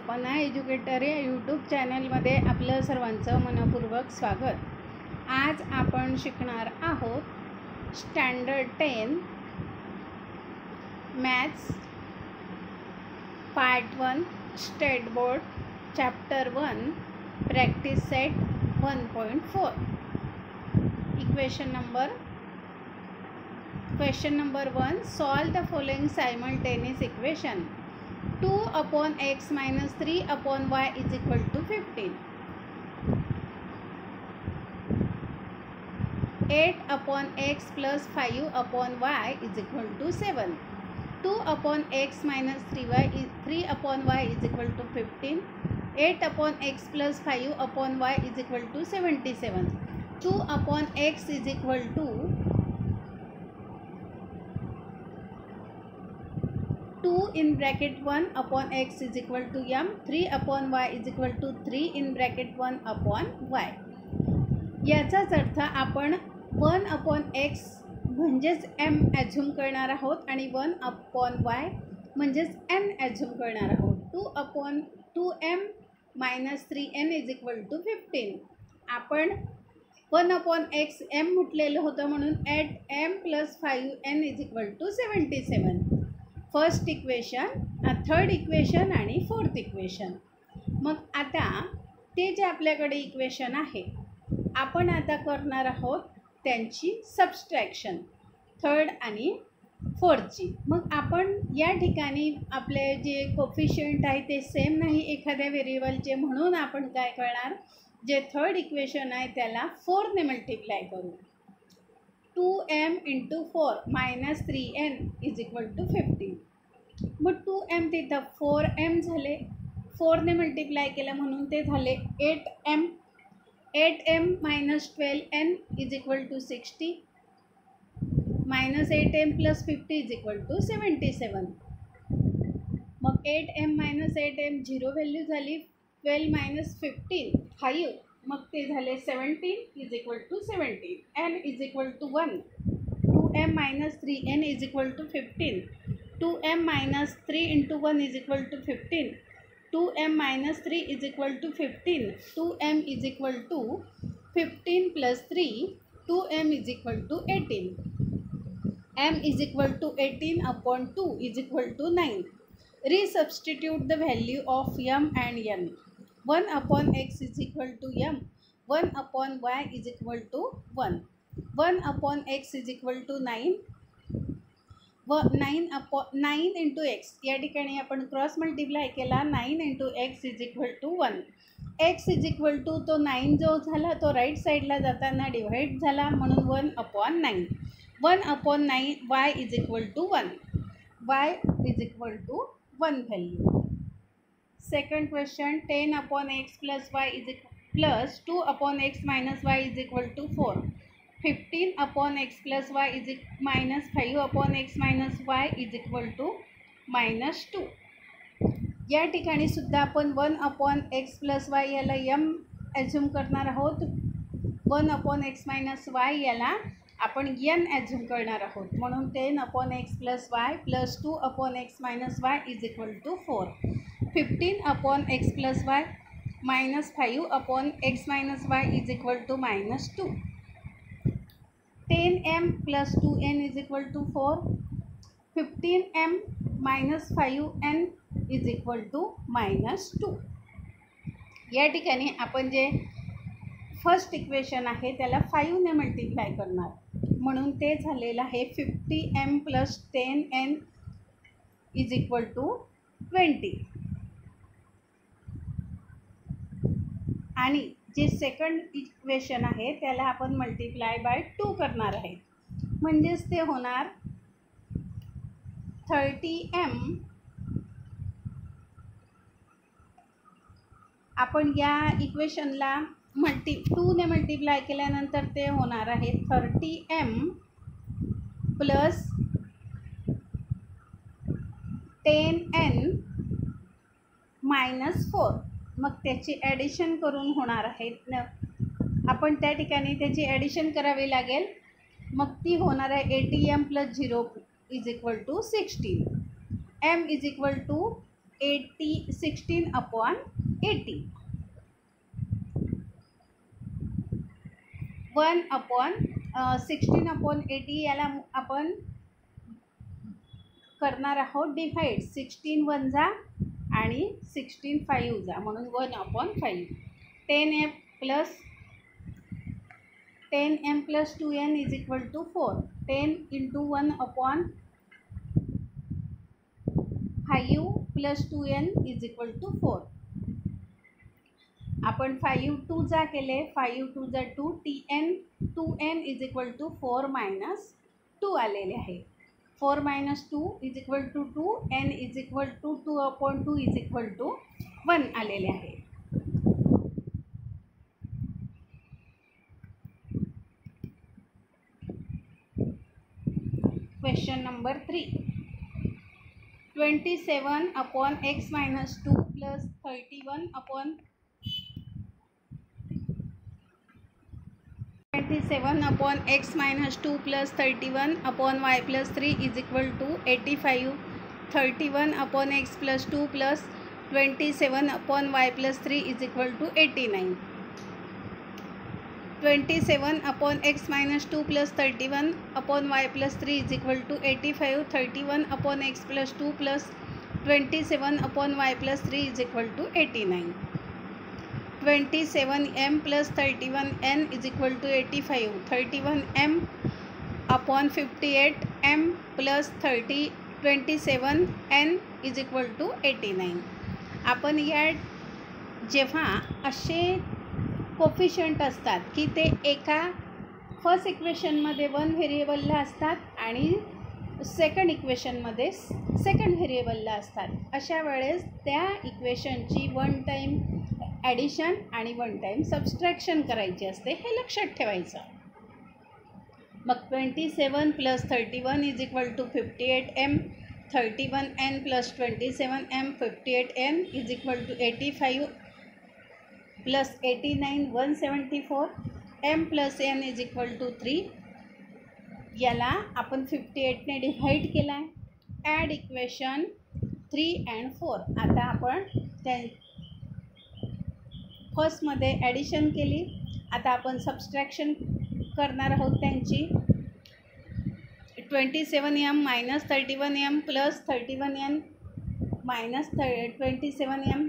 Aparna educator या YouTube चॅनलमध्ये आपलं सर्वांचं मनपूर्वक स्वागत. आज आपण शिकणार आहोत standard 10 maths part 1 state board chapter 1 practice set 1.4. Question number 1. Solve the following simultaneous equation. 2 upon x minus 3 upon y is equal to 15. 8 upon x plus 5 upon y is equal to 7. 2 upon x minus 3 upon y is equal to 15. 8 upon x plus 5 upon y is equal to 77. 2 upon x is equal to 2 in bracket 1 upon x is equal to m. 3 upon y is equal to 3 in bracket 1 upon y. याचाच अर्थ आपण 1 upon x म्हणजेच m assume करणार आहोत आणि 1 upon y म्हणजेच n assume करणार आहोत. 2 upon 2m minus 3n is equal to 15. आपण 1 upon x m म्हटलेलं होतं म्हणून 8m plus 5n is equal to 77. First equation, third equation आणि फोर्थ इक्वेशन. मग आता ते जे आपल्याकडे इक्वेशन आहे आपण आता करणार आहोत त्यांची सबस्ट्रॅक्शन थर्ड आणि फोर्थची. मग आपण या ठिकाणी आपले जे कोफिशियंट आहे ते सेम नाही एखाद्या व्हेरिएबलचे, म्हणून आपण काय करणार, जे थर्ड इक्वेशन आहे त्याला 4ने मल्टिप्लाय करू. 2m × 4 minus 3n is equal to 15. मग 2m तिथं 4m झाले, 4ने मल्टिप्लाय केलं म्हणून ते झाले 8m. 8m minus 12n is equal to 60. minus 8m plus 50 is equal to 77. मग 8m minus 8m 0 व्हॅल्यू झाली. 12 minus 15 5, मग ते झाले 17 is equal to 17. n is equal to 1. 2m minus 3n is equal to 15. 2m minus 3 × 1 is equal to 15. 2m minus 3 is equal to 15. 2m is equal to 15 plus 3. 2m is equal to 18. m is equal to 18 upon 2 is equal to 9. Resubstitute the value of m and n. 1 upon x is equal to m. 1 upon y is equal to 1. 1 upon x is equal to 9. 9 × x या ठिकाणी आपण cross multiply केला. 9 × x is equal to 1. x is equal to तो 9 जो झाला तो right साईडला जाताना डिव्हाइड झाला म्हणून 1 upon 9. 1 upon 9 y is equal to 1. y is equal to 1 value. Second question, 10 upon x plus y is plus 2 upon x minus y is equal to 4. 15 upon x plus y is minus 5 upon x minus y is equal to minus 2. या ठिकाणी सुद्धा आपण 1 upon x plus y याला m assume करणार आहोत. 1 upon x minus y याला आपण n assume करणार आहोत म्हणून 10 upon x plus y plus 2 upon x minus y is equal to 4. 15 upon x plus y minus 5 upon x minus y is equal to minus 2. 10m plus 2n is equal to 4. 15m minus 5n is equal to minus 2. या ठिकाणी आपण जे first equation आहे त्याला 5ने multiply करणार म्हणून ते झालेलं आहे 50m plus 10n is equal to 20. आणि जे सेकंड इक्वेशन आहे त्याला आपण मल्टिप्लाय बाय 2 करणार आहे म्हणजेच ते होणार 30m. आपण या इक्वेशनला 2ने मल्टिप्लाय केल्यानंतर ते होणार आहे 30m प्लस 10n minus 4. मग त्याची ॲडिशन करून होणार आहे. आपण त्या ठिकाणी त्याची ॲडिशन करावी लागेल. मग ती होणार आहे 80m plus 0 is equal to 16. m is equal to 16 upon 80. 1 upon 16 upon 80 याला आपण करणार आहोत डिवाइड. 16 1 जा आणि 16 5 जा, म्हणून 1 upon 5. 10m plus 2n is equal to 4. 10 into 1 upon 5 plus 2n is equal to 4. आपण 5 2 जा केले, 5 2 जा 2, 2n is equal to 4 minus 2 आलेले आहे. 4 minus 2 is equal to 2, n is equal to 2 upon 2 is equal to 1 आलेले आहे. Question number 3. 27 upon x minus 2 plus 31 upon 27 upon x minus 2 plus 31 upon y plus 3 is equal to 85. 31 upon x plus 2 plus 27 upon y plus 3 is equal to 89. 27 upon x minus 2 plus 31 upon y plus 3 is equal to 85. 31 upon x plus 2 plus 27 upon y plus 3 is equal to 89. 27m plus 31n is equal to 85. 31m upon 58m plus 27n is equal to 89. आपण या जेव्हा असे coefficient असतात की ते एका first इक्वेशनमध्ये 1 व्हेरिएबलला असतात आणि सेकंड इक्वेशनमध्ये सेकंड व्हेरिएबलला असतात, अशा वेळेस त्या इक्वेशनची 1 टाईम ॲडिशन आणि 1 टाईम सबस्ट्रॅक्शन करायची असते, हे लक्षात ठेवायचं. मग 27 plus 31 is equal to 58m. 31n plus 27m 58n is equal to 85 plus 89 174. m plus n is equal to 3. याला आपण 58ने डिवाइड केला आहे. Add equation 3 and 4. आता आपण त्या फर्स्टमध्ये ॲडिशन केली, आता आपण सबस्ट्रॅक्शन करणार आहोत त्यांची. 27m minus 31m plus 31n minus 27m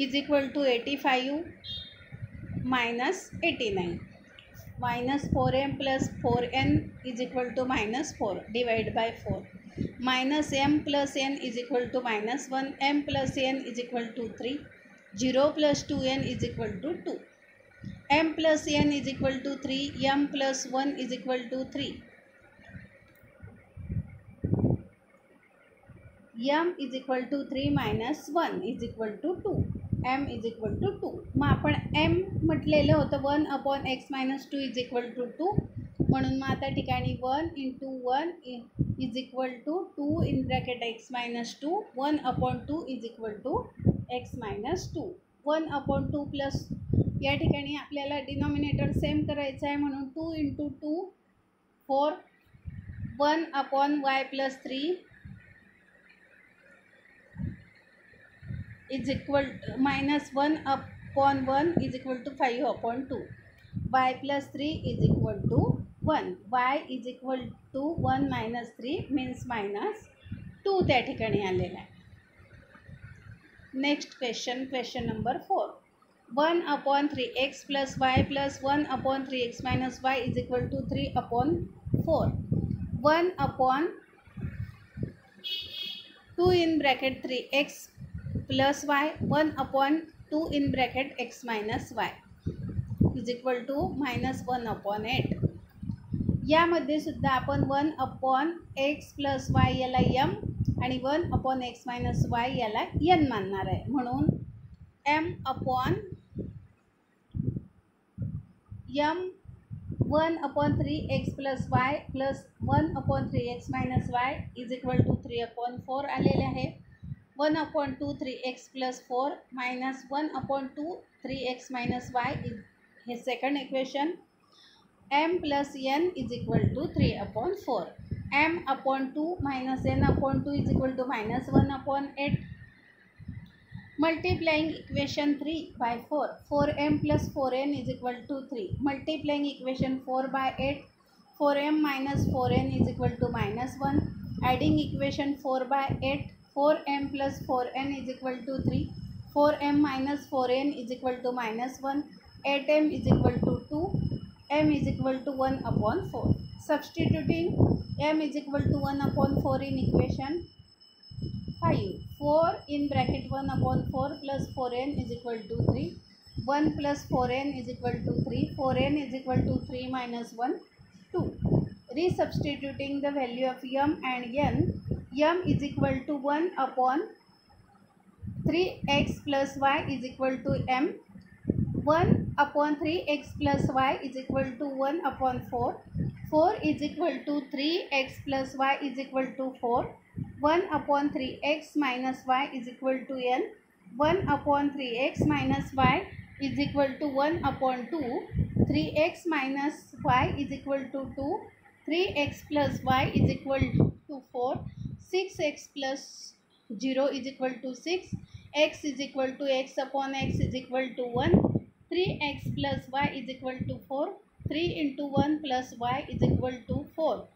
is equal to 85 minus 89. Minus 4m plus 4n is equal to minus 4 divide by 4. Minus m plus n is equal to minus 1. m plus n is equal to 3. 0 plus 2n is equal to 2. m plus n is equal to 3. m plus 1 is equal to 3. m is equal to 3 minus 1 is equal to 2. m is equal to 2. मग आपण m म्हटलेलं होतं 1 upon x minus 2 is equal to 2. म्हणून मग आता ठिकाणी 1 into 1 is equal to 2 in bracket x minus 2. 1 upon 2 is equal to x minus 2. 1 upon 2 plus या ठिकाणी आपल्याला डिनॉमिनेटर सेम करायचं आहे, म्हणून 2 into 2 4. 1 upon y plus 3 is equal to minus 1 upon 1 is equal to 5 upon 2. y plus 3 is equal to 1. y is equal to 1 minus 3 means minus 2 त्या ठिकाणी आलेला आहे. Next question number 4. 1 upon 3x plus y plus 1 upon 3x minus y is equal to 3 upon 4. 1 upon 2 in bracket 3x plus y 1 upon 2 in bracket x minus y is equal to minus 1 upon 8. यामध्ये सुद्धा आपण 1 upon x plus y याला m आणि 1 upon x minus y याला n मानणार आहे, म्हणून m upon m 1 upon 3x plus y plus 1 upon 3x minus y is equal to 3 upon 4 आलेले आहे. 1 upon 2 3x plus 4 minus 1 upon 2 3x minus y is हे second equation. m plus n is equal to 3 upon 4. m upon 2 minus n upon 2 is equal to minus 1 upon 8. Multiplying equation 3 by 4, 4m plus 4n is equal to 3. Multiplying equation 4 by 8, 4m minus 4n is equal to minus 1. Adding equation 4 by 8, 4m plus 4n is equal to 3. 4m minus 4n is equal to minus 1. 8m is equal to 2. m is equal to 1 upon 4. Substituting m is equal to 1 upon 4 in equation 5. 4 in bracket 1 upon 4 plus 4n is equal to 3. 1 plus 4n is equal to 3. 4n is equal to 3 minus 1, 2. Resubstituting the value of m and n, m is equal to 1 upon 3x plus y is equal to m. 1 upon 3x plus y is equal to 1 upon 4. 4 is equal to 3x plus y is equal to 4. 1 upon 3x minus y is equal to n. 1 upon 3x minus y is equal to 1 upon 2. 3x minus y is equal to 2. 3x plus y is equal to 4. 6x plus 0 is equal to 6. X is equal to x upon x is equal to 1. 3x plus y is equal to 4. 3 into 1 plus y is equal to 4.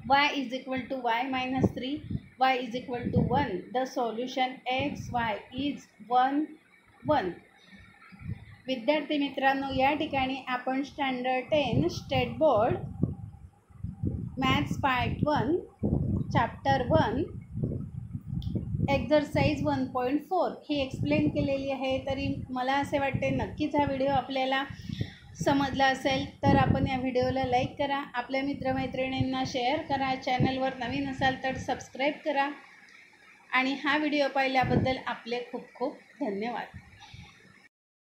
Y is equal to y minus 3. Y is equal to 1. The solution x, y is 1, 1. विद्यार्थी मित्रांनो, या ठिकाणी आपण standard 10 state board maths part 1 chapter 1 exercise 1.4 ही explain केलेली आहे. तरी मला असे वाटते नक्कीच हा व्हिडिओ आपल्याला समजला असेल. तर आपण या व्हिडिओला लाईक करा, आपल्या मित्रमैत्रिणींना शेअर करा, चॅनलवर नवीन असाल तर सबस्क्राईब करा आणि हा व्हिडिओ पाहिल्याबद्दल आपले खूप खूप धन्यवाद.